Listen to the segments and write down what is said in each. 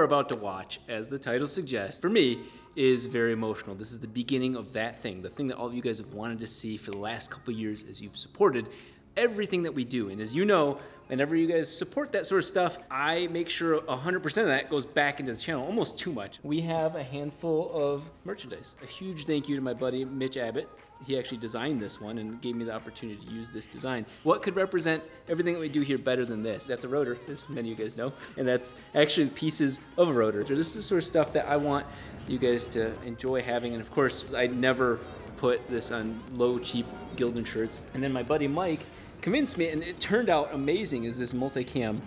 are about to watch, as the title suggests, for me, is very emotional. This is the beginning of that thing, the thing that all of you guys have wanted to see for the last couple years as you've supported everything that we do. And as you know, whenever you guys support that sort of stuff, I make sure 100% of that goes back into the channel, almost too much. We have a handful of merchandise. A huge thank you to my buddy, Mitch Abbott. He actually designed this one and gave me the opportunity to use this design. What could represent everything that we do here better than this? That's a rotor, as many of you guys know, and that's actually pieces of a rotor. So this is the sort of stuff that I want you guys to enjoy having, and of course, I never put this on low, cheap Gildan shirts. And then my buddy Mike convinced me, and it turned out amazing, is this multicam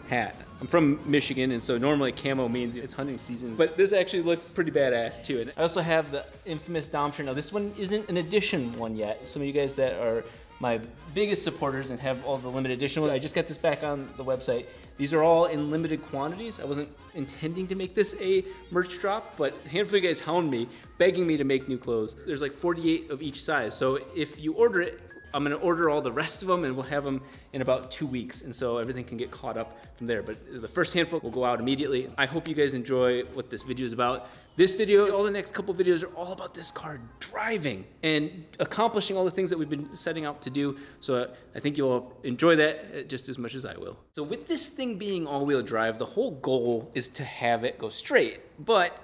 hat. I'm from Michigan, and so normally camo means it's hunting season, but this actually looks pretty badass too. And I also have the infamous Dahm shirt. Now this one isn't an edition one yet. Some of you guys that are my biggest supporters and have all the limited edition ones, I just got this back on the website. These are all in limited quantities. I wasn't intending to make this a merch drop, but a handful of you guys hound me, begging me to make new clothes. There's like 48 of each size, so if you order it, I'm gonna order all the rest of them and we'll have them in about 2 weeks. And so everything can get caught up from there. But the first handful will go out immediately. I hope you guys enjoy what this video is about. This video, all the next couple videos are all about this car driving and accomplishing all the things that we've been setting out to do. So I think you'll enjoy that just as much as I will. So with this thing being all-wheel drive, the whole goal is to have it go straight. But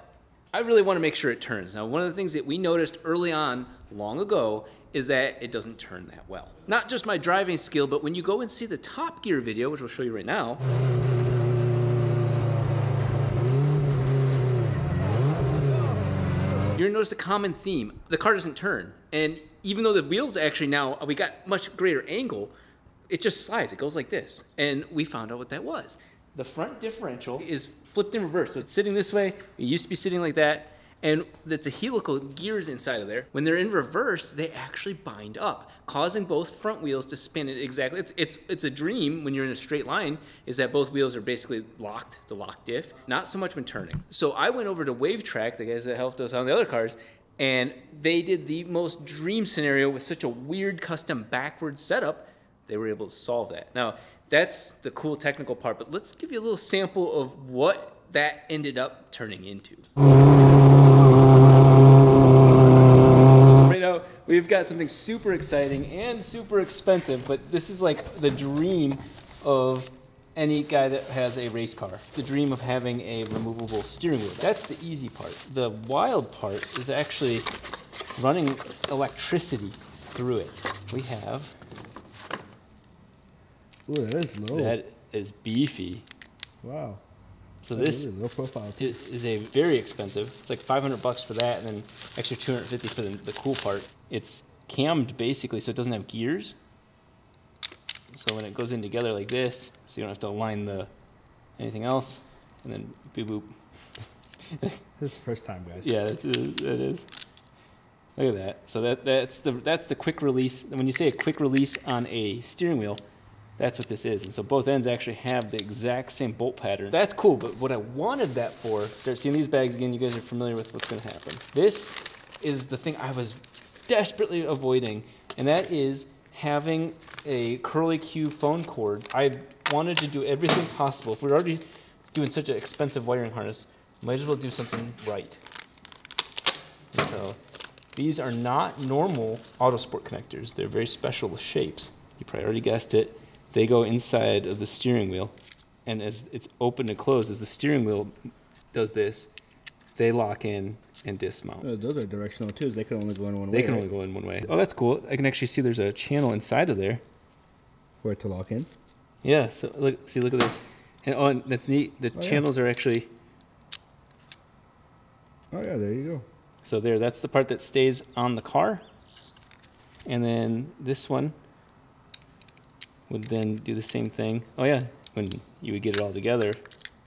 I really wanna make sure it turns. Now, one of the things that we noticed early on, long ago, is that it doesn't turn that well. Not just my driving skill, but when you go and see the Top Gear video, which I'll show you right now, you're gonna notice a common theme. The car doesn't turn. And even though the wheels actually now, we got much greater angle, it just slides, it goes like this. And we found out what that was. The front differential is flipped in reverse. So it's sitting this way, it used to be sitting like that, and that's a helical gears inside of there. When they're in reverse, they actually bind up, causing both front wheels to spin it exactly. It's a dream when you're in a straight line, is that both wheels are basically locked, it's a lock diff, not so much when turning. So I went over to WaveTrack, the guys that helped us on the other cars, and they did the most dream scenario with such a weird custom backwards setup, they were able to solve that. Now, that's the cool technical part, but let's give you a little sample of what that ended up turning into. Right now, we've got something super exciting and super expensive, but this is like the dream of any guy that has a race car. The dream of having a removable steering wheel. That's the easy part. The wild part is actually running electricity through it. We have... Ooh, that is low. That is beefy. Wow. So that this is low profile. is a very expensive. It's like 500 bucks for that, and then extra 250 for the cool part. It's cammed basically, so it doesn't have gears. So when it goes in together like this, so you don't have to align anything else, and then boop boop. This is the first time, guys. Yeah, that is. Look at that. So that's the quick release. When you say a quick release on a steering wheel, that's what this is. And so both ends actually have the exact same bolt pattern. That's cool, but what I wanted that for, start seeing these bags again, you guys are familiar with what's gonna happen. This is the thing I was desperately avoiding, and that is having a curly Q phone cord. I wanted to do everything possible. If we're already doing such an expensive wiring harness, might as well do something right. And so these are not normal Autosport connectors. They're very special shapes. You probably already guessed it. They go inside of the steering wheel, and as it's open and closed, as the steering wheel does this, they lock in and dismount. Oh, those are directional too. They can only go in one way. They can only go in one way. Oh, that's cool. I can actually see there's a channel inside of there. For it to lock in? Yeah, so look at this. And that's neat. The channels are actually... Oh yeah, there you go. So that's the part that stays on the car. And then this one would then do the same thing. Oh yeah, when you would get it all together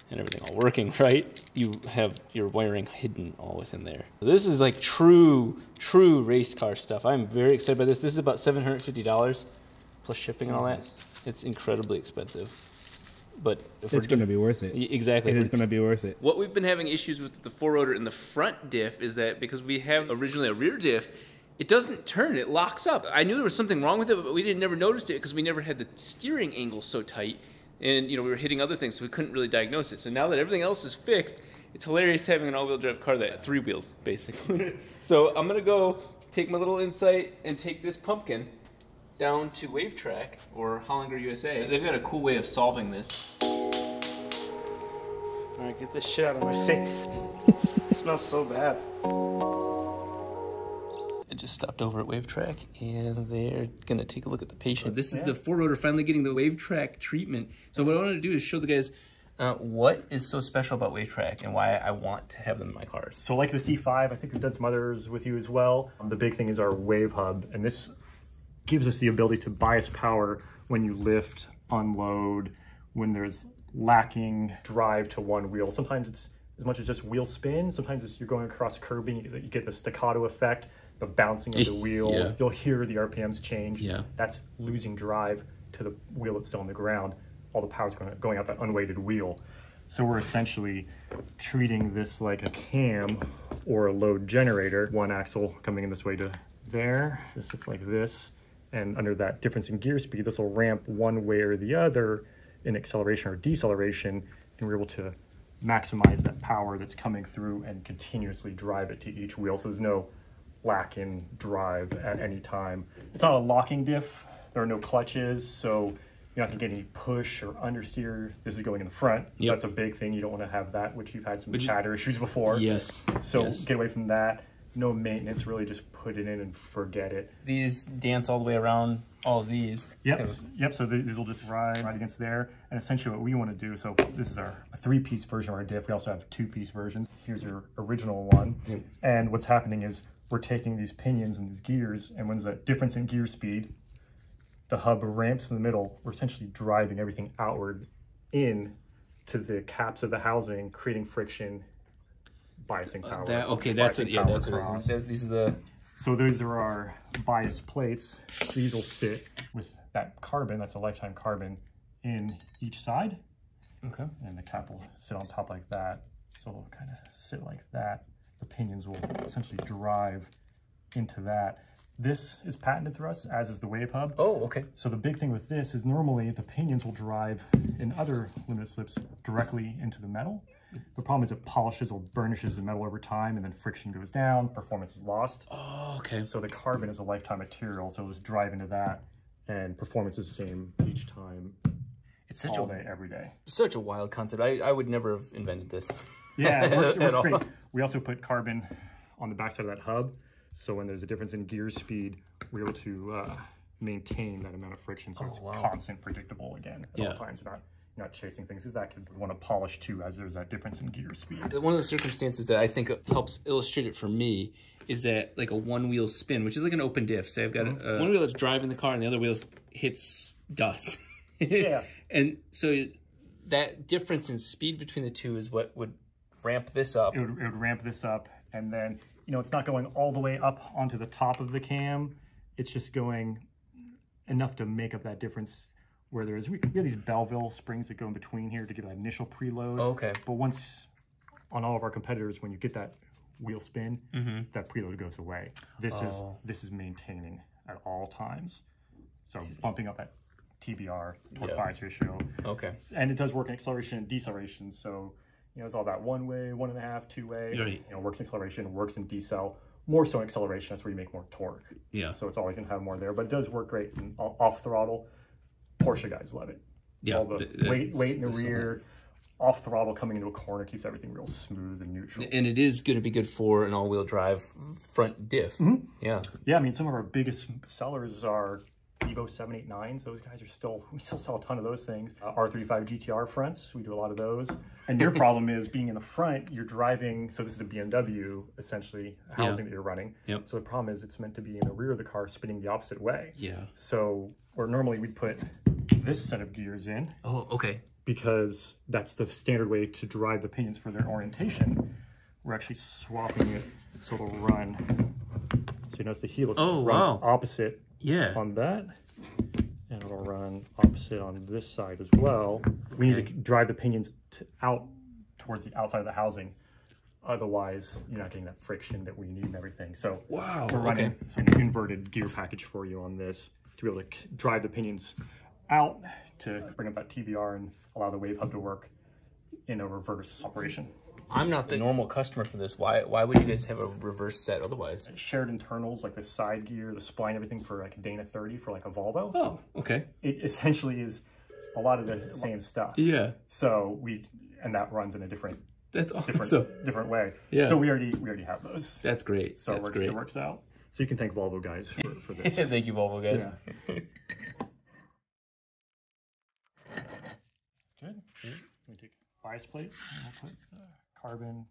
and everything all working right, you have your wiring hidden all within there. So this is like true race car stuff. I'm very excited by this. This is about $750 plus shipping and all that. It's incredibly expensive. But if it's going to be worth it. Exactly. It is going to be worth it. What we've been having issues with the 4-rotor in the front diff is that because we have originally a rear diff, it doesn't turn, it locks up. I knew there was something wrong with it, but we never noticed it because we never had the steering angle so tight And, you know, we were hitting other things, so we couldn't really diagnose it. So now that everything else is fixed, it's hilarious having an all-wheel drive car that three-wheeled, basically. So I'm going to go take my little Insight and take this pumpkin down to WaveTrack or Hollinger USA. They've got a cool way of solving this. All right, get this shit out of my face. It smells so bad. I just stopped over at WaveTrack, and they're gonna take a look at the patient. This is the four-rotor finally getting the WaveTrack treatment. So what I wanted to do is show the guys what is so special about WaveTrack and why I want to have them in my cars. So like the C5, I think we've done some others with you as well. The big thing is our Wave Hub, and this gives us the ability to bias power when you lift, unload, when there's lacking drive to one wheel. Sometimes it's as much as just wheel spin. Sometimes it's you're going across curbing, you get the staccato effect, the bouncing of the wheel. Yeah. You'll hear the RPMs change. Yeah. That's losing drive to the wheel that's still on the ground. All the power's going out that unweighted wheel. So we're essentially treating this like a cam or a load generator. One axle coming in this way to there. This is like this. And under that difference in gear speed, this will ramp one way or the other in acceleration or deceleration, and we're able to maximize that power that's coming through and continuously drive it to each wheel. So there's no lack in drive at any time. It's not a locking diff. There are no clutches, so you're not gonna get any push or understeer. This is going in the front. Yep. That's a big thing. You don't want to have that, which you've had some chatter issues before. Yes. So yes. get away from that. No maintenance, really just put it in and forget it. These dance all the way around all of these. Yep, yep. So these will just ride against there. And essentially what we want to do, so this is our three-piece version of our diff. We also have two-piece versions. Here's your original one. Yep. And what's happening is we're taking these pinions and these gears, and when there's a difference in gear speed, the hub ramps in the middle. We're essentially driving everything outward in to the caps of the housing, creating friction, biasing power. That's what it is. These are the... So those are our bias plates. These will sit with that carbon, that's a lifetime carbon, in each side. Okay. And the cap will sit on top like that. So it'll kind of sit like that. The pinions will essentially drive into that. This is patented through us, as is the Wave Hub. Oh, okay. So the big thing with this is normally the pinions will drive in other limited slips directly into the metal. The problem is it polishes or burnishes the metal over time, and then friction goes down, performance is lost. Oh, okay. So the carbon is a lifetime material, so it'll just drive into that, and performance is the same each time. It's such all day, every day. Such a wild concept. I would never have invented this. Yeah, it works great. We also put carbon on the backside of that hub, so when there's a difference in gear speed, we're able to maintain that amount of friction, so it's constant, predictable again at all times. We're not chasing things, because that could want to polish too, as there's that difference in gear speed. One of the circumstances that I think helps illustrate it for me is that like a one-wheel spin, which is like an open diff. Say I've got one wheel that's driving the car and the other wheel hits dust. Yeah. And so that difference in speed between the two is what would ramp this up. It would ramp this up, and then, you know, it's not going all the way up onto the top of the cam. It's just going enough to make up that difference. Where we have these Belleville springs that go in between here to give that initial preload. Oh, okay. But once, on all of our competitors, when you get that wheel spin, that preload goes away. This is maintaining at all times. So bumping up that TBR, torque bias ratio. Okay. And it does work in acceleration and deceleration. So, you know, it's all that one way, 1.5, 2 way. Right. You know, works in acceleration, works in decel. More so in acceleration, that's where you make more torque. Yeah. So it's always gonna have more there, but it does work great in off throttle. Porsche guys love it. Yeah, all the weight in the rear, off throttle coming into a corner keeps everything real smooth and neutral. And it is going to be good for an all-wheel drive front diff. Yeah. Yeah, I mean, some of our biggest sellers are Evo 789s. Those guys are we still sell a ton of those things. R35 GTR fronts, we do a lot of those. And your problem is being in the front, you're driving, so this is a BMW, essentially, housing that you're running. Yep. So the problem is it's meant to be in the rear of the car, spinning the opposite way. Yeah. So, or normally we'd put this set of gears in. Oh, okay. Because that's the standard way to drive the pinions for their orientation. We're actually swapping it so it'll run. So you notice the helix runs opposite on that. And it'll run opposite on this side as well. We need to drive the pinions out towards the outside of the housing. Otherwise, you're not getting that friction that we need and everything. So we're running an inverted gear package for you on this to be able to drive the pinions out to bring up that TBR and allow the wave hub to work in a reverse operation. I'm not the normal customer for this. Why would you guys have a reverse set otherwise? Shared internals, like the side gear, the spline, everything for like a Dana 30 for like a Volvo. Oh, okay. It essentially is a lot of the same stuff. Yeah. So and that runs in a different different way. Yeah. So we already have those. That's great. So it works out. So you can thank Volvo guys for this. Thank you, Volvo guys. Yeah. Good. We take bias plate and we'll put the carbon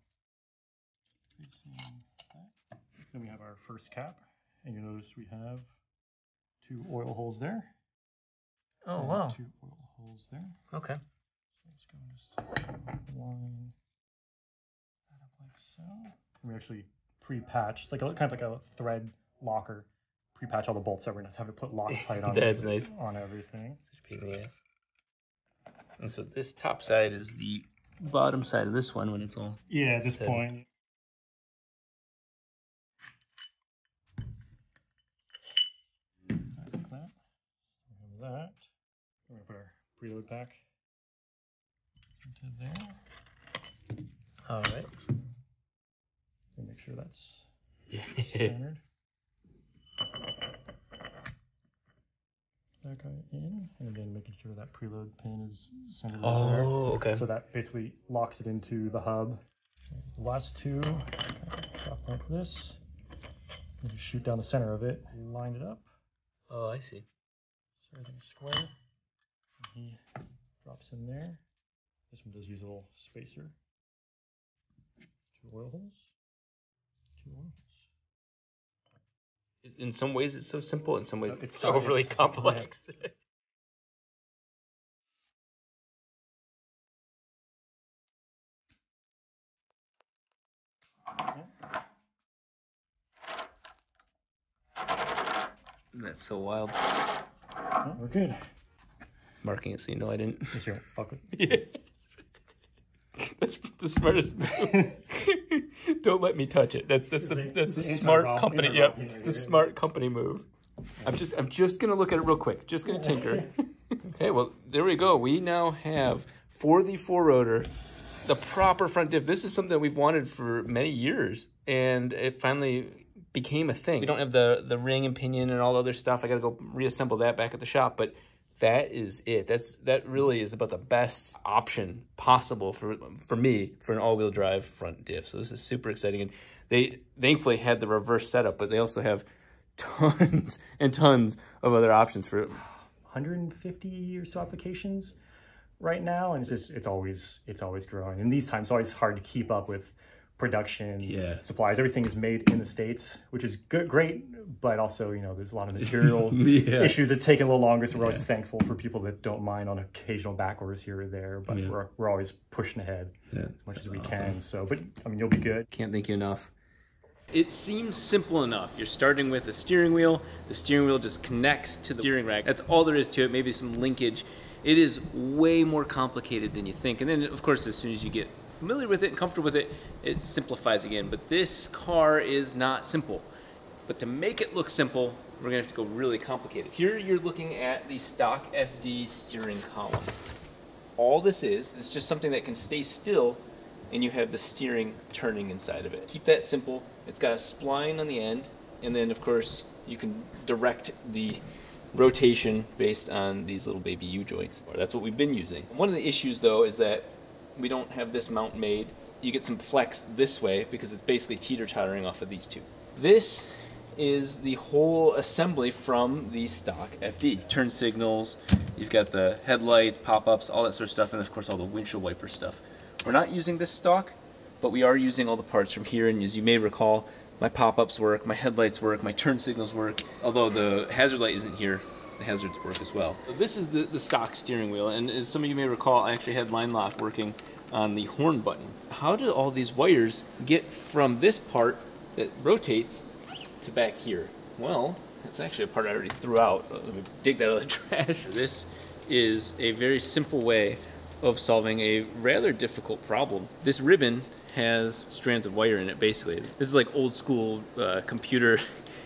facing that. Then we have our first cap, and you notice we have 2 oil holes there. Oh, wow. 2 oil holes there. Okay. So let's go and just line that up like so. And we actually pre-patch. It's like kind of like a thread locker. Pre-patch all the bolts, so we're gonna have to put Loctite on. That's nice. On everything. Such a pain in the ass. And so this top side is the bottom side of this one when it's all. Yeah, at this point. Like that. We have that. We're gonna put our preload pack into there. All right. And make sure that's centered. That guy in, and again making sure that preload pin is centered over there. Oh, okay. So that basically locks it into the hub. The last 2, drop point for this. And just shoot down the center of it, line it up. Oh, I see. So everything's square. And he drops in there. This one does use a little spacer. 2 oil holes. 2 oil holes. In some ways it's so simple, in some ways It's overly complex. That's so wild. Oh, we're good. Marking it so you know I didn't. Just here, fuck it. Yeah. That's the smartest move. Don't let me touch it. That's a smart company. Yep, the smart company move. I'm just gonna look at it real quick. Just gonna tinker. Okay, well there we go. We now have for the 4-rotor the proper front diff. This is something that we've wanted for many years, and it finally became a thing. We don't have the ring and pinion and all the other stuff. I gotta go reassemble that back at the shop, but that is it. That really is about the best option possible for me for an all-wheel drive front diff. So this is super exciting. And they thankfully had the reverse setup, but they also have tons and tons of other options for 150 or so applications right now, and it's always growing. And these times it's always hard to keep up with production, supplies. Everything is made in the States, which is great, but also, there's a lot of material issues that take a little longer, so we're always thankful for people that don't mind on occasional back orders here or there, but we're always pushing ahead as much as we can. So, but I mean, you'll be good. Can't thank you enough. It seems simple enough. You're starting with a steering wheel. The steering wheel just connects to the steering rack. That's all there is to it, maybe some linkage. It is way more complicated than you think. And then, of course, as soon as you get familiar with it and comfortable with it, it simplifies again. But this car is not simple. But to make it look simple, we're gonna have to go really complicated. Here you're looking at the stock FD steering column. All this is just something that can stay still, and you have the steering turning inside of it. Keep that simple. It's got a spline on the end, and then of course you can direct the rotation based on these little baby U-joints. That's what we've been using. One of the issues though is that we don't have this mount made. You get some flex this way because it's basically teeter-tottering off of these two. This is the whole assembly from the stock FD. Turn signals, you've got the headlights, pop-ups, all that sort of stuff, and of course all the windshield wiper stuff. We're not using this stock, but we are using all the parts from here, and as you may recall, my pop-ups work, my headlights work, my turn signals work. Although the hazard light isn't here, the hazards work as well. So this is the stock steering wheel, and as some of you may recall, I actually had line lock working on the horn button. How do all these wires get from this part that rotates to back here? Well, it's actually a part I already threw out. Let me dig that out of the trash. This is a very simple way of solving a rather difficult problem. This ribbon has strands of wire in it, basically. This is like old school computer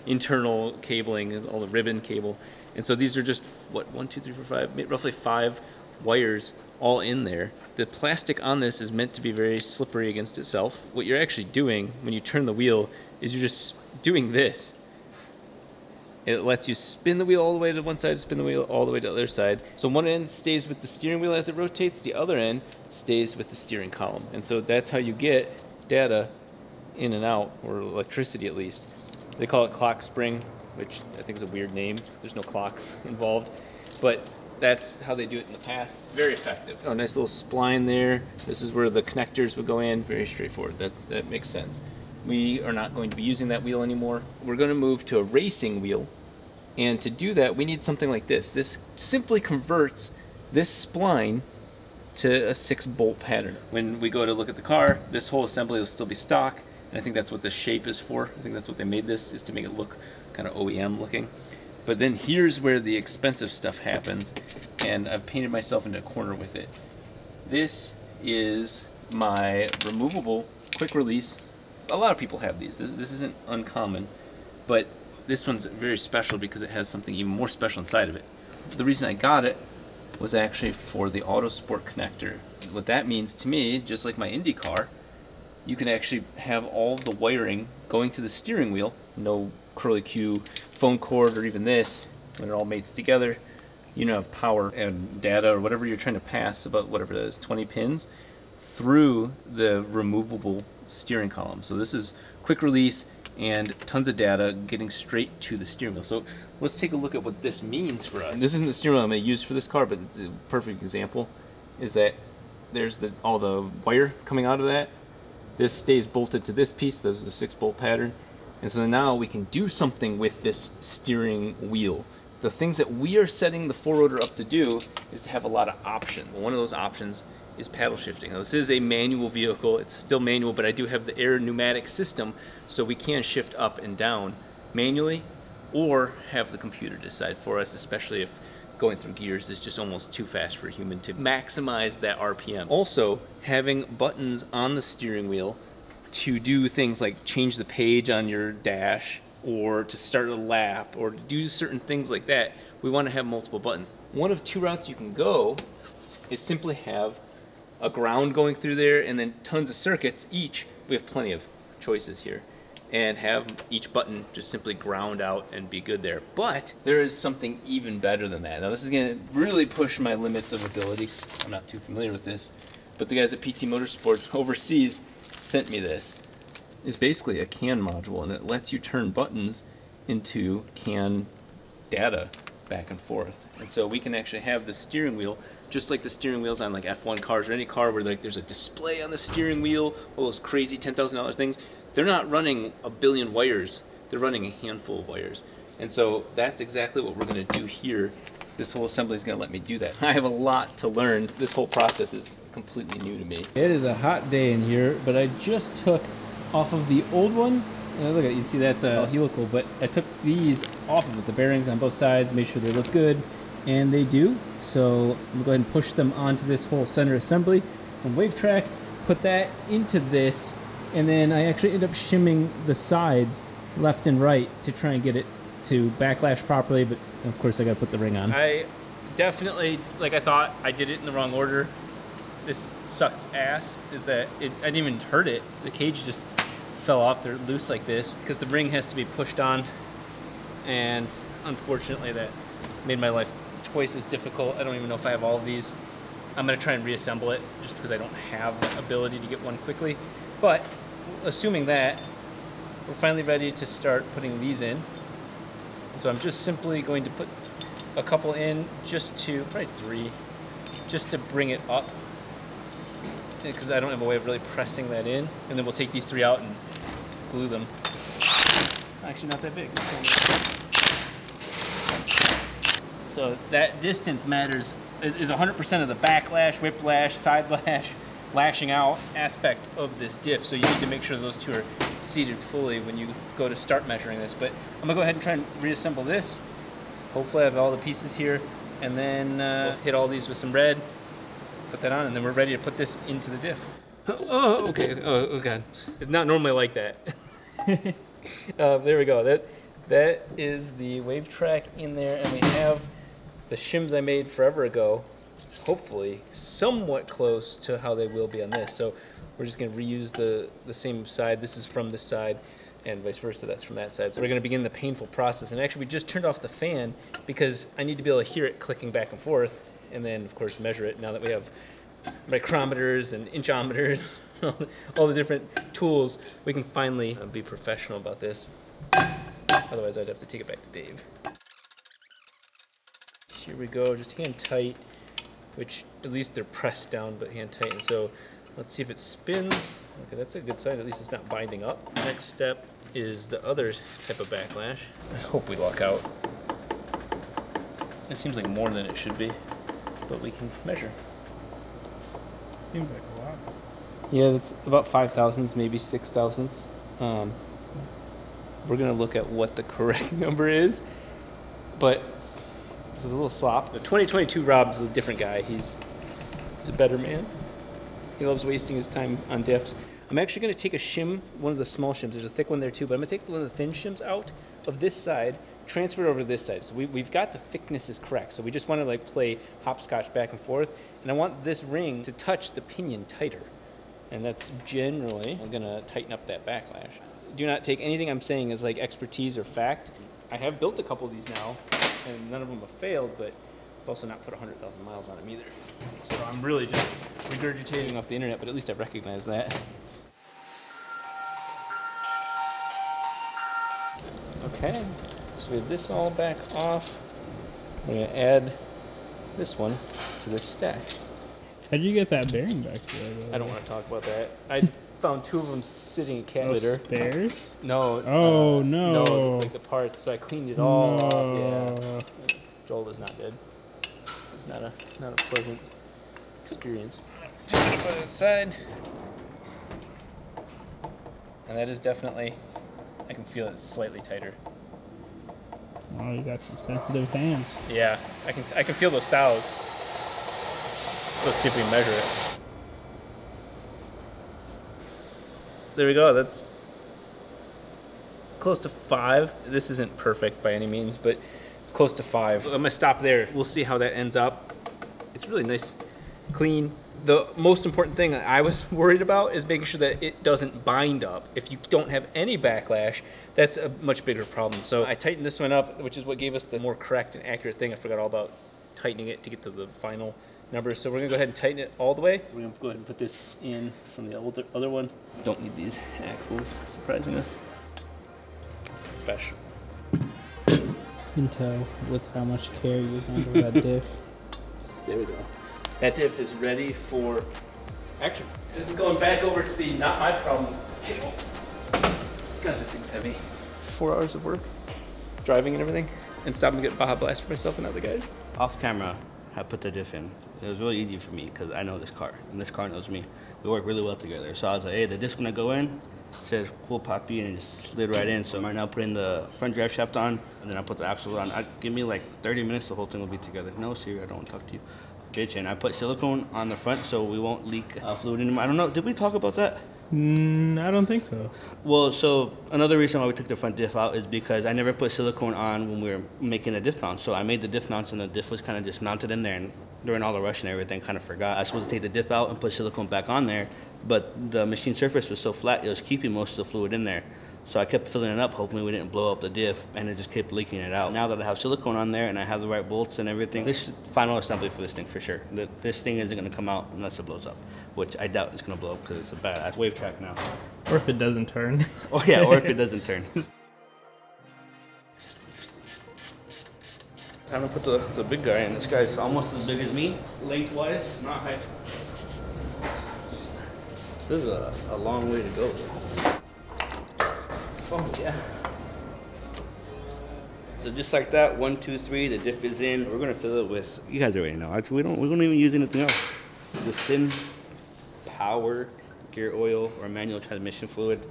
internal cabling, all the ribbon cable. And so these are just, what, 1, 2, 3, 4, 5, roughly 5 wires all in there. The plastic on this is meant to be very slippery against itself. What you're actually doing when you turn the wheel is you're just doing this. It lets you spin the wheel all the way to one side, spin the wheel all the way to the other side. So one end stays with the steering wheel as it rotates, the other end stays with the steering column. And so that's how you get data in and out, or electricity at least. They call it clock spring, which I think is a weird name. There's no clocks involved, but that's how they do it in the past. Very effective. Oh, nice little spline there. This is where the connectors would go in. Very straightforward. That makes sense. We are not going to be using that wheel anymore. We're going to move to a racing wheel. And to do that, we need something like this. This simply converts this spline to a 6-bolt pattern. When we go to look at the car, this whole assembly will still be stock. And I think that's what the shape is for. I think that's what they made this, is to make it look kind of OEM looking. But then here's where the expensive stuff happens. And I've painted myself into a corner with it. This is my removable quick release. A lot of people have these. This isn't uncommon, but this one's very special because it has something even more special inside of it. The reason I got it was actually for the Auto Sport connector. What that means to me, just like my Indy car, you can actually have all of the wiring going to the steering wheel. No curly Q phone cord or even this. When it all mates together, you know, have power and data or whatever you're trying to pass, about whatever that is, 20 pins, through the removable steering column. So this is quick release and tons of data getting straight to the steering wheel. So let's take a look at what this means for us. This isn't the steering wheel I'm going to use for this car, but the perfect example is that there's all the wire coming out of that. This stays bolted to this piece. There's the 6-bolt pattern. And so now we can do something with this steering wheel. The things that we are setting the 4-rotor up to do is to have a lot of options. One of those options is paddle shifting. Now, this is a manual vehicle. It's still manual, but I do have the air pneumatic system, so we can shift up and down manually or have the computer decide for us, especially if going through gears is just almost too fast for a human to maximize that RPM. Also, having buttons on the steering wheel to do things like change the page on your dash, or to start a lap, or to do certain things like that, we want to have multiple buttons. One of 2 routes you can go is simply have a ground going through there and then tons of circuits each. We have plenty of choices here. And have each button just simply ground out and be good there. But there is something even better than that. Now this is gonna really push my limits of abilities. I'm not too familiar with this, but the guys at PT Motorsports overseas sent me this. It's basically a CAN module, and it lets you turn buttons into CAN data back and forth. And so we can actually have the steering wheel just like the steering wheels on like F1 cars or any car where like there's a display on the steering wheel, all those crazy $10,000 things. They're not running a billion wires, they're running a handful of wires. And so that's exactly what we're gonna do here. This whole assembly is gonna let me do that. I have a lot to learn. This whole process is completely new to me. It is a hot day in here, but I just took off of the old one. Look at it, you can see that's a helical, but I took these off of it, the bearings on both sides, made sure they look good, and they do. So I'm gonna go ahead and push them onto this whole center assembly from WaveTrack, put that into this, and then I actually end up shimming the sides left and right to try and get it to backlash properly, but of course I gotta put the ring on. I definitely, like I thought, I did it in the wrong order. This sucks ass, is that I didn't even hurt it. The cage just fell off, they're loose like this, because the ring has to be pushed on, and unfortunately that made my life twice as difficult. I don't even know if I have all of these. I'm gonna try and reassemble it, just because I don't have the ability to get one quickly. But assuming that, we're finally ready to start putting these in. So I'm just simply going to put a couple in, just to, probably 3, just to bring it up, because I don't have a way of really pressing that in. And then we'll take these 3 out and glue them. Actually not that big. So that distance matters, is 100% of the backlash, whiplash, side lash, lashing out aspect of this diff. So you need to make sure those 2 are seated fully when you go to start measuring this. But I'm gonna go ahead and try and reassemble this. Hopefully I have all the pieces here, and then we'll hit all these with some red, put that on, and then we're ready to put this into the diff. Oh, okay. Oh God. It's not normally like that. There we go. that is the wave track in there, and we have the shims I made forever ago, hopefully somewhat close to how they will be on this. So we're just going to reuse the same side. This is from this side, and vice versa, that's from that side. So we're going to begin the painful process. And actually, we just turned off the fan because I need to be able to hear it clicking back and forth, and then, of course, measure it now that we have micrometers and inchometers, all the different tools. We can finally be professional about this. Otherwise, I'd have to take it back to Dave. Here we go, just hand tight, which at least they're pressed down, but hand tight. And so let's see if it spins. Okay, that's a good sign. At least it's not binding up. Next step is the other type of backlash. I hope we luck out. It seems like more than it should be, but we can measure. Seems like a lot. Yeah, that's about 5 thousandths, maybe 6 thousandths. We're gonna look at what the correct number is, but this is a little slop. The 2022 Rob's a different guy. He's a better man. He loves wasting his time on diffs. I'm actually gonna take a shim, one of the small shims. There's a thick one there too, but I'm gonna take one of the thin shims out of this side, transfer it over to this side. So we've got the thicknesses correct. So we just wanna like play hopscotch back and forth. And I want this ring to touch the pinion tighter. And that's generally, I'm gonna tighten up that backlash. Do not take anything I'm saying as like expertise or fact. I have built a couple of these now, and none of them have failed, but I've also not put 100,000 miles on them either. So I'm really just regurgitating off the internet, but at least I recognize that. Okay, so we have this all back off. We're gonna add this one to this stack. How'd you get that bearing back there? I don't want to talk about that. I found 2 of them sitting in cat litter. Spares? No. Oh, no. No, like the parts. So I cleaned it all off. Yeah. Joel is not dead. It's not a pleasant experience. Take it to the side. And that is definitely, I can feel it slightly tighter. Oh, you got some sensitive hands. Yeah, I can feel those thous. Let's see if we measure it. There we go, that's close to 5. This isn't perfect by any means, but it's close to 5. I'm gonna stop there. We'll see how that ends up. It's really nice, clean. The most important thing that I was worried about is making sure that it doesn't bind up. If you don't have any backlash, that's a much bigger problem. So I tightened this one up, which is what gave us the more correct and accurate thing. I forgot all about tightening it to get to the final numbers. So we're gonna go ahead and tighten it all the way. We're gonna go ahead and put this in from the other one. Don't need these axles, surprising us. Professional. You can tell with how much care you handle that diff. There we go. That diff is ready for action. This is going back over to the not my problem table. God, that thing's heavy. 4 hours of work, driving and everything, and stopping to get Baja Blast for myself and other guys. Off camera, I put the diff in. It was really easy for me because I know this car, and this car knows me. We work really well together. So I was like, hey, the diff's gonna go in. It says cool poppy, and it just slid right in. So I'm right now putting the front drive shaft on, and then I put the axle on. Give me like 30 minutes, the whole thing will be together. No, Siri, I don't want to talk to you. Bitch, and I put silicone on the front so we won't leak fluid anymore. I don't know, did we talk about that? I don't think so. Well, so another reason why we took the front diff out is because I never put silicone on when we were making the diff mount. So I made the diff mounts and the diff was kind of just mounted in there, and during all the rush and everything, kind of forgot. I was supposed to take the diff out and put silicone back on there, but the machine surface was so flat, it was keeping most of the fluid in there. So I kept filling it up, hoping we didn't blow up the diff, and it just kept leaking it out. Now that I have silicone on there and I have the right bolts and everything, this is final assembly for this thing for sure. This thing isn't gonna come out unless it blows up, which I doubt it's gonna blow up because it's a badass wave track now. Or if it doesn't turn. Oh yeah, or if it doesn't turn. Time to put the big guy in. This guy's almost as big as me, lengthwise, not height. This is a long way to go. Oh yeah. So just like that, 1, 2, 3, the diff is in. We're gonna fill it with, you guys already know, we don't even use anything else. The Syn Power gear oil or manual transmission fluid.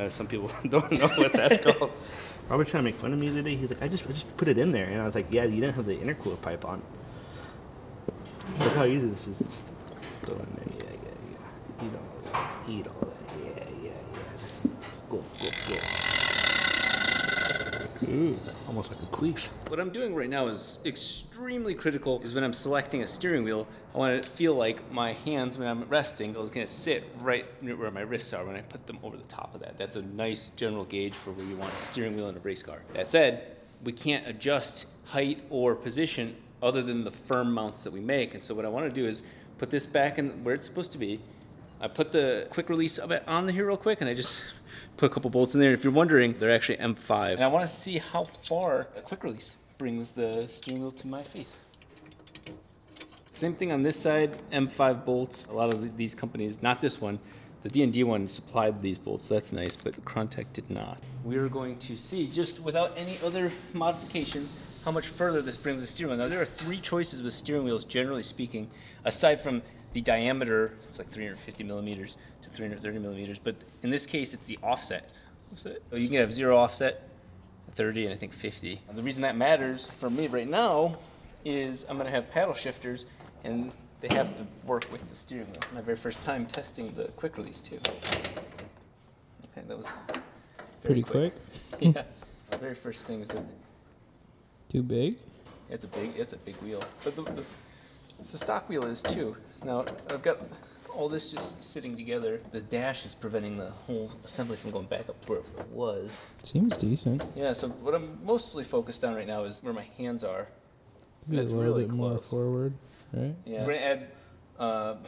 Some people don't know what that's called. Robert trying to make fun of me today. He's like, I just put it in there, and I was like, yeah, you didn't have the intercooler pipe on. Look how easy this is. Just throw in there. Yeah. Eat all that. Yeah. Go. Ooh. Almost like a queef. What I'm doing right now is extremely critical, is when I'm selecting a steering wheel, I want it to feel like my hands, when I'm resting, is gonna sit right where my wrists are when I put them over the top of that. That's a nice general gauge for where you want a steering wheel in a race car. That said, we can't adjust height or position other than the firm mounts that we make. And so what I wanna do is put this back in where it's supposed to be. I put the quick release of it on here real quick, and I just put a couple bolts in there. If you're wondering, they're actually M5. And I want to see how far a quick release brings the steering wheel to my face. Same thing on this side, M5 bolts. A lot of these companies, not this one, the D&D one supplied these bolts, so that's nice, but the Crontec did not. We are going to see, just without any other modifications, how much further this brings the steering wheel. Now, there are 3 choices with steering wheels, generally speaking, aside from the diameter. It's like 350 millimeters to 330 millimeters, but in this case, it's the offset. So you can have 0 offset, 30, and I think 50. The reason that matters for me right now is I'm gonna have paddle shifters, and they have to work with the steering wheel. My very first time testing the quick release too. Okay, that was Pretty quick. Yeah. The very first thing is that Too big? it's a big wheel. But the stock wheel is too. Now I've got all this just sitting together. The dash is preventing the whole assembly from going back up to where it was. Seems decent. Yeah, so what I'm mostly focused on right now is where my hands are. Maybe It's a little really bit more close. forward, right? Yeah. We're gonna add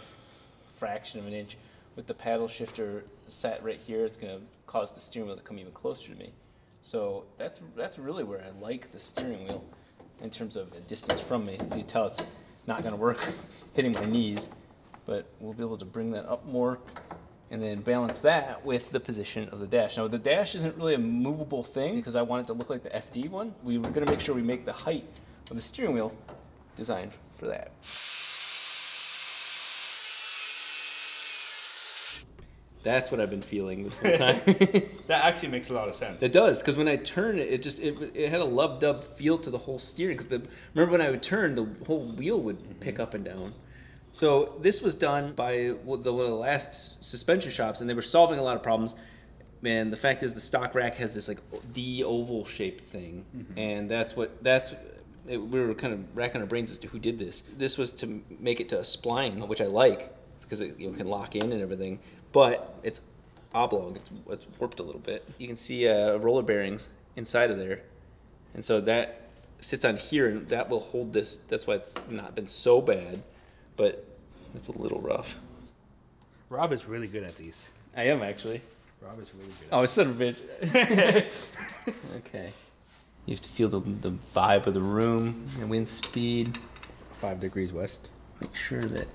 fraction of an inch with the paddle shifter set right here. It's gonna cause the steering wheel to come even closer to me. So that's really where I like the steering wheel in terms of the distance from me. As you tell, it's not gonna work hitting my knees, but we'll be able to bring that up more and then balance that with the position of the dash. Now the dash isn't really a movable thing because I want it to look like the FD one. We were gonna make sure we make the height of the steering wheel designed for that. That's what I've been feeling this whole time. That actually makes a lot of sense. It does, because when I turn it, it had a lub-dub feel to the whole steering. Because remember when I would turn, the whole wheel would pick up and down. So this was done by one of the last suspension shops, and they were solving a lot of problems. And the fact is, the stock rack has this like D oval shaped thing, and we were kind of racking our brains as to who did this. This was to make it to a spline, which I like because it can lock in and everything. But it's oblong, it's warped a little bit. You can see roller bearings inside of there. And so that sits on here, and that will hold this. That's why it's not been so bad, but it's a little rough. Rob is really good at these. I am, actually. Rob is really good. Oh, son of a bitch. Okay. You have to feel the vibe of the room, and wind speed. 5 degrees west. Make sure that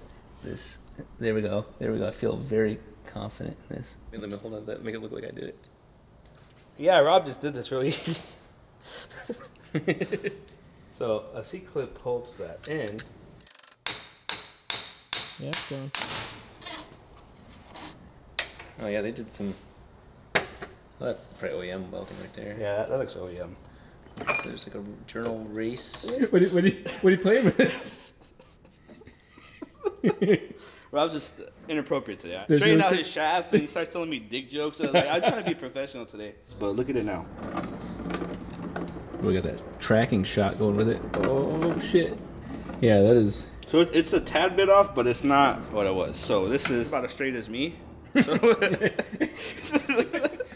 this, there we go. I feel very confident in this. Wait, let me hold on to that, make it look like I did it. Yeah, Rob just did this really easy. So a C-clip holds that in. Yeah, it's going. Oh yeah, they did some, well, that's probably OEM welding right there. Yeah, that looks OEM. So there's like a journal race. What are you playing with? Rob's just inappropriate today. There's Straighten no out se- his shaft and he starts telling me dick jokes. I was like, I'm trying to be professional today. But look at it now. We got that tracking shot going with it. Oh shit. Yeah, that is. So it's a tad bit off, but it's not what it was. So this is about as straight as me. So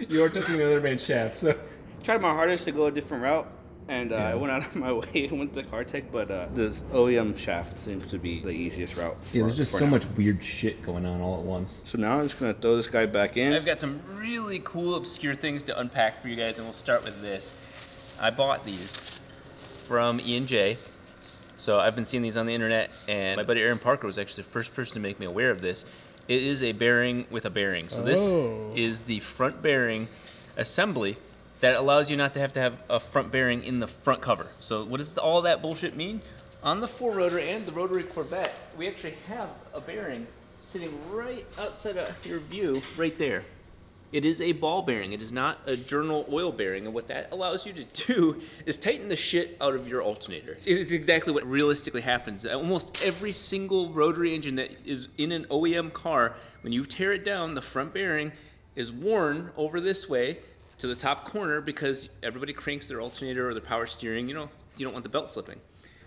You are touching the other man's shaft, so. tried my hardest to go a different route, and I went out of my way and went to Cartec, but this OEM shaft seems to be the easiest route. Yeah, there's just for so now. much weird shit going on all at once. So now I'm just gonna throw this guy back in. I've got some really cool obscure things to unpack for you guys, and we'll start with this. I bought these from E&J. So I've been seeing these on the internet, and my buddy Aaron Parker was actually the first person to make me aware of this. It is a bearing with a bearing. So this is the front bearing assembly that allows you not to have a front bearing in the front cover. So what does all that bullshit mean? On the 4-rotor and the rotary Corvette, we actually have a bearing sitting right outside of your view, right there. It is a ball bearing. It is not a journal oil bearing. And what that allows you to do is tighten the shit out of your alternator. It's exactly what realistically happens. Almost every single rotary engine that is in an OEM car, when you tear it down, the front bearing is worn over this way. to the top corner because everybody cranks their alternator or their power steering. You know, you don't want the belt slipping.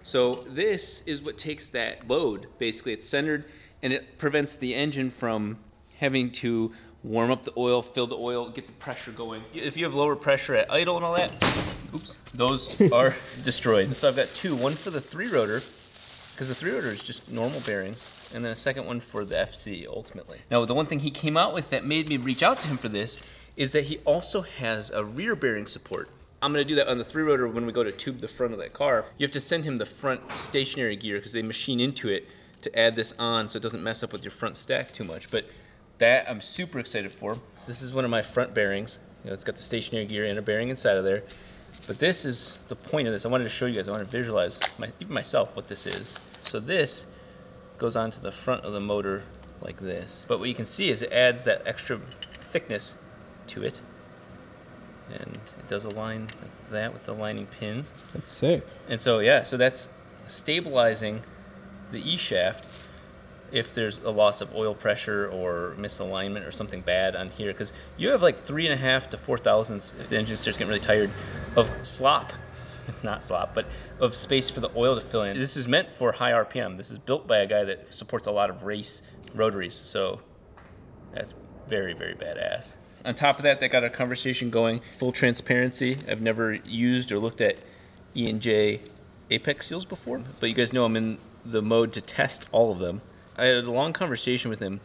So this is what takes that load. Basically, it's centered and it prevents the engine from having to warm up the oil, fill the oil, get the pressure going. If you have lower pressure at idle and all that, oops, those are destroyed. So I've got two, one for the 3-rotor, because the 3-rotor is just normal bearings, and then a second one for the FC, ultimately. Now, the one thing he came out with that made me reach out to him for this is that he also has a rear bearing support. I'm gonna do that on the 3-rotor when we go to tube the front of that car. You have to send him the front stationary gear because they machine into it to add this on so it doesn't mess up with your front stack too much. But that I'm super excited for. So this is one of my front bearings. You know, it's got the stationary gear and a bearing inside of there. But this is the point of this. I wanted to show you guys, I wanted to visualize, even myself, what this is. So this goes onto the front of the motor like this. But what you can see is it adds that extra thickness to it. And it does align like that with the lining pins. That's sick. And so, yeah, so that's stabilizing the E-shaft if there's a loss of oil pressure or misalignment or something bad on here, because you have like 3.5 to 4 thousandths, if the engine starts getting really tired, of slop. It's not slop, but of space for the oil to fill in. This is meant for high RPM. This is built by a guy that supports a lot of race rotaries, so that's very, very badass. On top of that, that got a conversation going. Full transparency, I've never used or looked at E&J Apex seals before, but you guys know I'm in the mode to test all of them. I had a long conversation with him,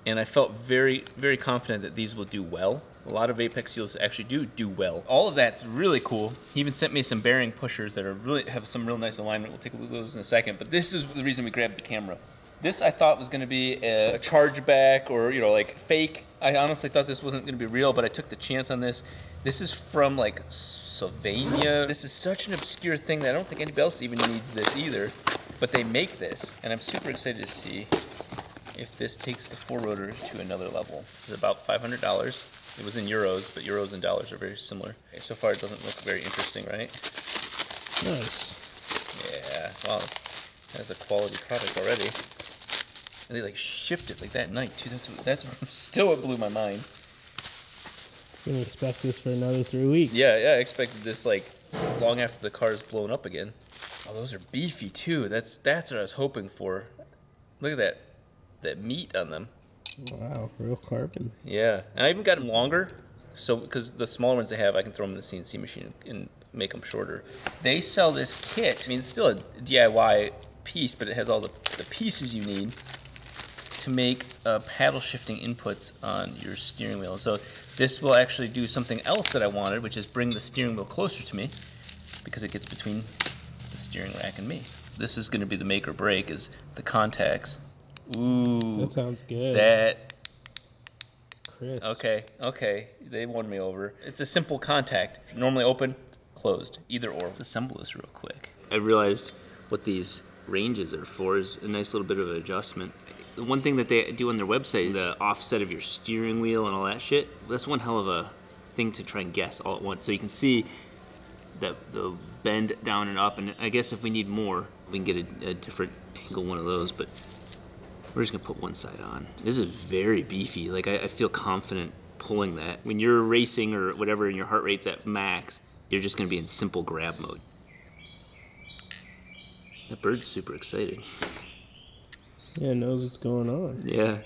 and I felt very, very confident that these will do well. A lot of Apex seals actually do well. All of that's really cool. He even sent me some bearing pushers that are have some real nice alignment. We'll take a look at those in a second, but this is the reason we grabbed the camera. This I thought was gonna be a chargeback or, you know, like fake. I honestly thought this wasn't gonna be real, but I took the chance on this. This is from like Slovenia. This is such an obscure thing that I don't think anybody else even needs this either. But they make this, and I'm super excited to see if this takes the 4-rotor to another level. This is about $500. It was in euros, but euros and dollars are very similar. Okay, so far it doesn't look very interesting, right? Nice. Yeah, wow, that's a quality product already. And they like shipped it like that night too. That's still what blew my mind. You're gonna expect this for another 3 weeks. Yeah, I expected this like long after the car is blown up again. Oh, those are beefy too. That's what I was hoping for. Look at that meat on them. Wow, real carbon. Yeah, and I even got them longer, so because the smaller ones they have, I can throw them in the CNC machine and make them shorter. They sell this kit. I mean, it's still a DIY piece, but it has all the pieces you need to make paddle shifting inputs on your steering wheel. So this will actually do something else that I wanted, which is bring the steering wheel closer to me, because it gets between the steering rack and me. This is going to be the make or break, is the contacts. Ooh, that sounds good. That crisp. Okay, they won me over. It's a simple contact, normally open, closed, either or. Let's assemble this real quick. I realized what these ranges are for is a nice little bit of an adjustment. The one thing that they do on their website, the offset of your steering wheel and all that shit, that's one hell of a thing to try and guess all at once. So you can see that the bend down and up, and I guess if we need more, we can get a different angle one of those, but we're just gonna put one side on. This is very beefy. Like I feel confident pulling that. When you're racing or whatever and your heart rate's at max, you're just gonna be in simple grab mode. That bird's super excited. Yeah, it knows what's going on. Yeah.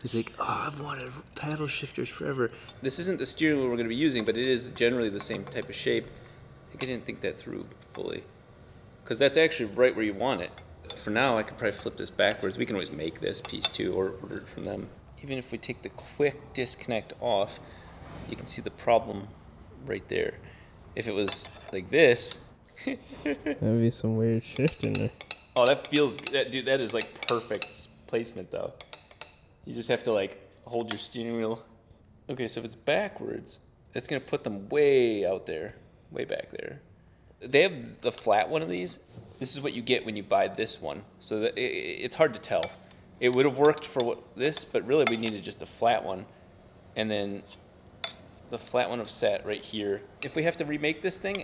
He's like, oh, I've wanted paddle shifters forever. This isn't the steering wheel we're gonna be using, but it is generally the same type of shape. I think I didn't think that through fully. Because that's actually right where you want it. For now, I could probably flip this backwards. We can always make this piece too, or order it from them. Even if we take the quick disconnect off, you can see the problem right there. If it was like this. That'd be some weird shift in there. Oh, that feels, dude, that is like perfect placement though. You just have to like hold your steering wheel. Okay, so if it's backwards, it's gonna put them way out there, way back there. They have the flat one of these. This is what you get when you buy this one. So that it's hard to tell. It would have worked for this, but really we needed just a flat one. And then the flat one of sat right here. If we have to remake this thing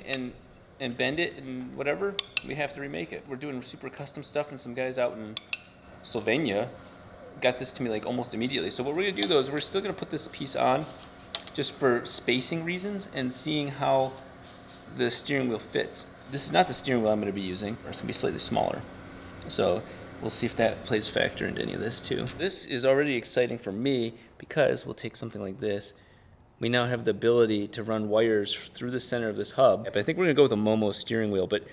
and bend it and whatever, we have to remake it. We're doing super custom stuff, and some guys out in Slovenia got this to me like almost immediately. So what we're gonna do though is we're still gonna put this piece on just for spacing reasons and seeing how the steering wheel fits. This is not the steering wheel I'm going to be using, or it's going to be slightly smaller. So we'll see if that plays factor into any of this too. This is already exciting for me because we'll take something like this. We now have the ability to run wires through the center of this hub. But I think we're going to go with a Momo steering wheel, but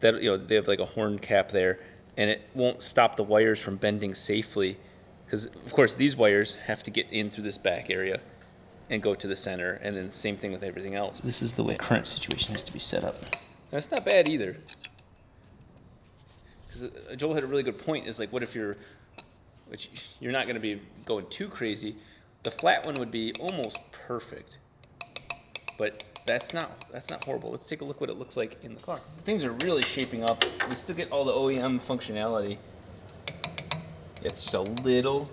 that, you know, they have like a horn cap there, and it won't stop the wires from bending safely, because of course these wires have to get in through this back area and go to the center, and then the same thing with everything else. This is the way the current situation has to be set up. That's not bad either. Because Joel had a really good point, is like, what if you're, which you're not going to be going too crazy. The flat one would be almost perfect, but that's not horrible. Let's take a look what it looks like in the car. Things are really shaping up. We still get all the OEM functionality. It's just a little,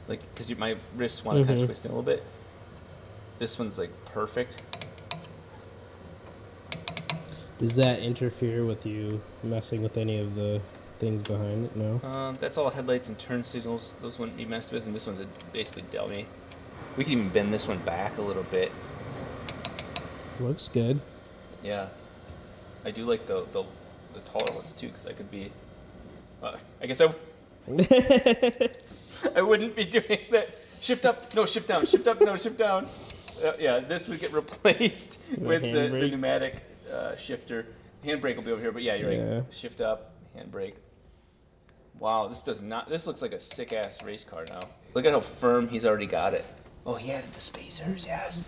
like, because my wrists want to kind of twist in a little bit. This one's like perfect. Does that interfere with you messing with any of the things behind it? No? That's all headlights and turn signals. Those wouldn't be messed with, and this one's basically dummy. We can even bend this one back a little bit. Looks good. Yeah. I do like the taller ones too, because I could be, I guess I wouldn't be doing that. Shift up, no, shift down, shift up, no, shift down. Yeah, this would get replaced with the pneumatic shifter. Handbrake will be over here, but yeah, you're right. Shift up, handbrake. Wow, this looks like a sick-ass race car now. Look at how firm he's already got it. Oh, he added the spacers, yes.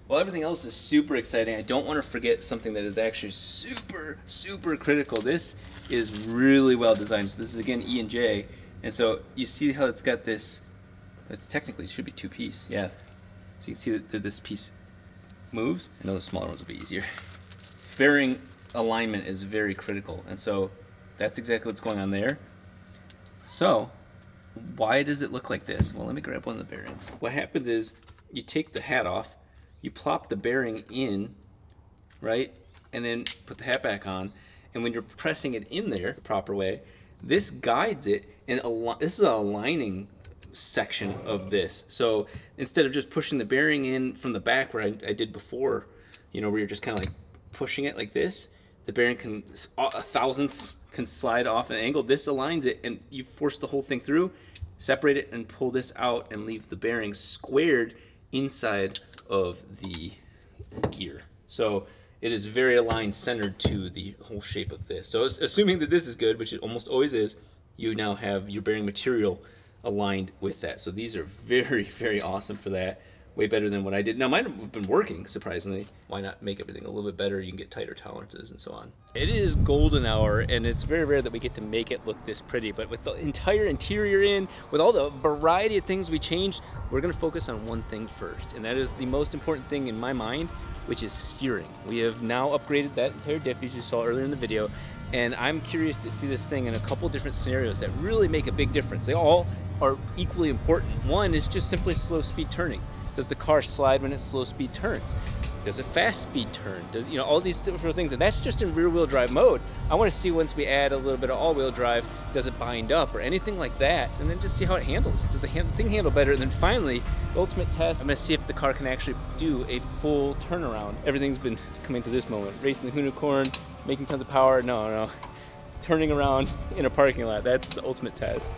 Well, everything else is super exciting. I don't want to forget something that is actually super, super critical. This is really well designed. So this is, again, E and J. And so you see how it's got this, it's technically, it should be two-piece, yeah. So you can see that this piece moves. I know the smaller ones will be easier. Bearing alignment is very critical. And so that's exactly what's going on there. So why does it look like this? Well, let me grab one of the bearings. What happens is you take the hat off, you plop the bearing in, right? And then put the hat back on. And when you're pressing it in there the proper way, this guides it, and this is an aligning section of this. So instead of just pushing the bearing in from the back where I did before, you know, where you're just kind of like pushing it like this, the bearing can, a thousandths can slide off an angle. This aligns it, and you force the whole thing through, separate it, and pull this out and leave the bearing squared inside of the gear. So it is very aligned, centered to the whole shape of this. So assuming that this is good, which it almost always is, you now have your bearing material aligned with that. So these are very, very awesome for that. Way better than what I did. Now mine have been working, surprisingly. Why not make everything a little bit better? You can get tighter tolerances and so on. It is golden hour, and it's very rare that we get to make it look this pretty, but with the entire interior in, with all the variety of things we changed, we're gonna focus on one thing first, and that is the most important thing in my mind, which is steering. We have now upgraded that entire diff, as you saw earlier in the video, and I'm curious to see this thing in a couple different scenarios that really make a big difference. They all are equally important. One is just simply slow speed turning. Does the car slide when it slow speed turns? Does it fast speed turn? Does, you know, all these different things, and that's just in rear wheel drive mode. I want to see once we add a little bit of all wheel drive, does it bind up or anything like that, and then just see how it handles. Does the thing handle better? And then finally, the ultimate test, I'm going to see if the car can actually do a full turnaround. Everything's been coming to this moment. Racing the unicorn, making tons of power, no. Turning around in a parking lot, that's the ultimate test.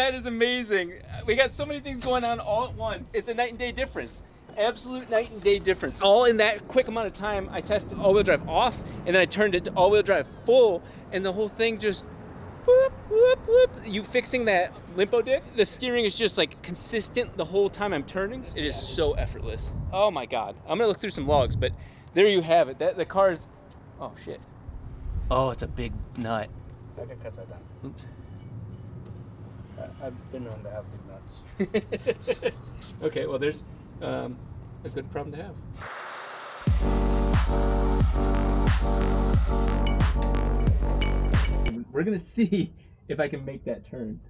that is amazing. We got so many things going on all at once. It's a night and day difference. Absolute night and day difference. All in that quick amount of time, I tested all-wheel drive off, and then I turned it to all-wheel drive full, and the whole thing just whoop, whoop, whoop. You fixing that limpo dick? The steering is just like consistent the whole time I'm turning. It is so effortless. Oh my God. I'm gonna look through some logs, but there you have it. The car's, oh shit. Oh, it's a big nut. I can cut that down. Oops. I've been known to have big nuts. Okay, well there's a good problem to have. We're gonna see if I can make that turn.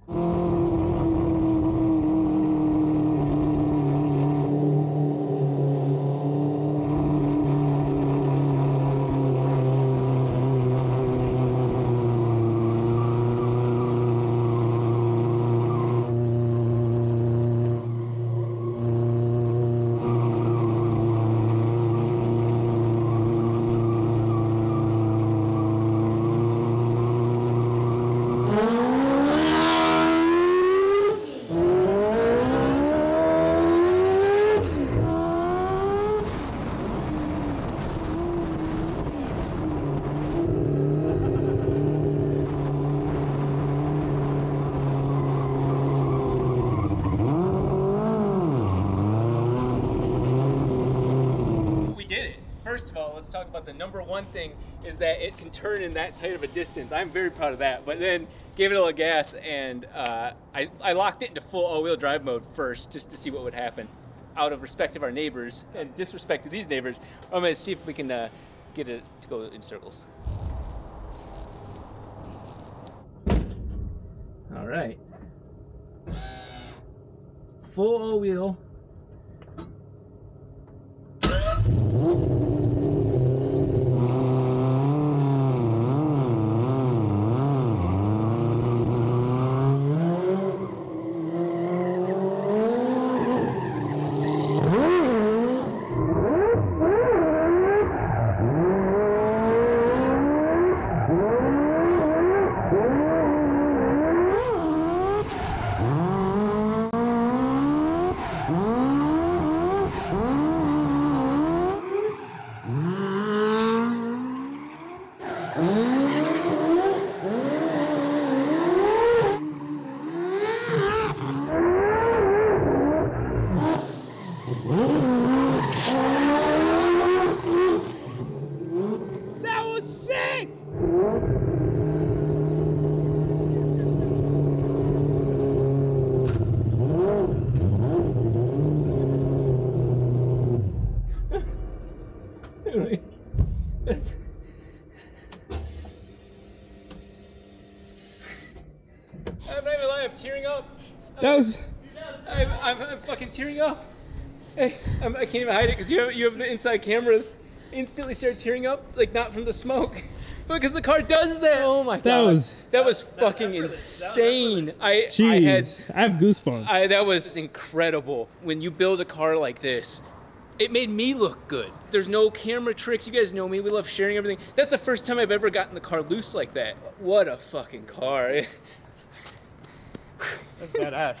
First of all, let's talk about the number one thing is that it can turn in that tight of a distance. I'm very proud of that, but then gave it a little gas and I locked it into full all-wheel drive mode first just to see what would happen. Out of respect of our neighbors and disrespect to these neighbors, I'm gonna see if we can get it to go in circles. All right. Full all-wheel. I'm not even lying, I'm tearing up. I'm fucking tearing up. Hey, I can't even hide it because you have the inside camera. Instantly started tearing up, like not from the smoke, but because the car does that. Oh my god, that was fucking insane. I have goosebumps. That was incredible. When you build a car like this, it made me look good. There's no camera tricks. You guys know me. We love sharing everything. That's the first time I've ever gotten the car loose like that. What a fucking car. That's badass.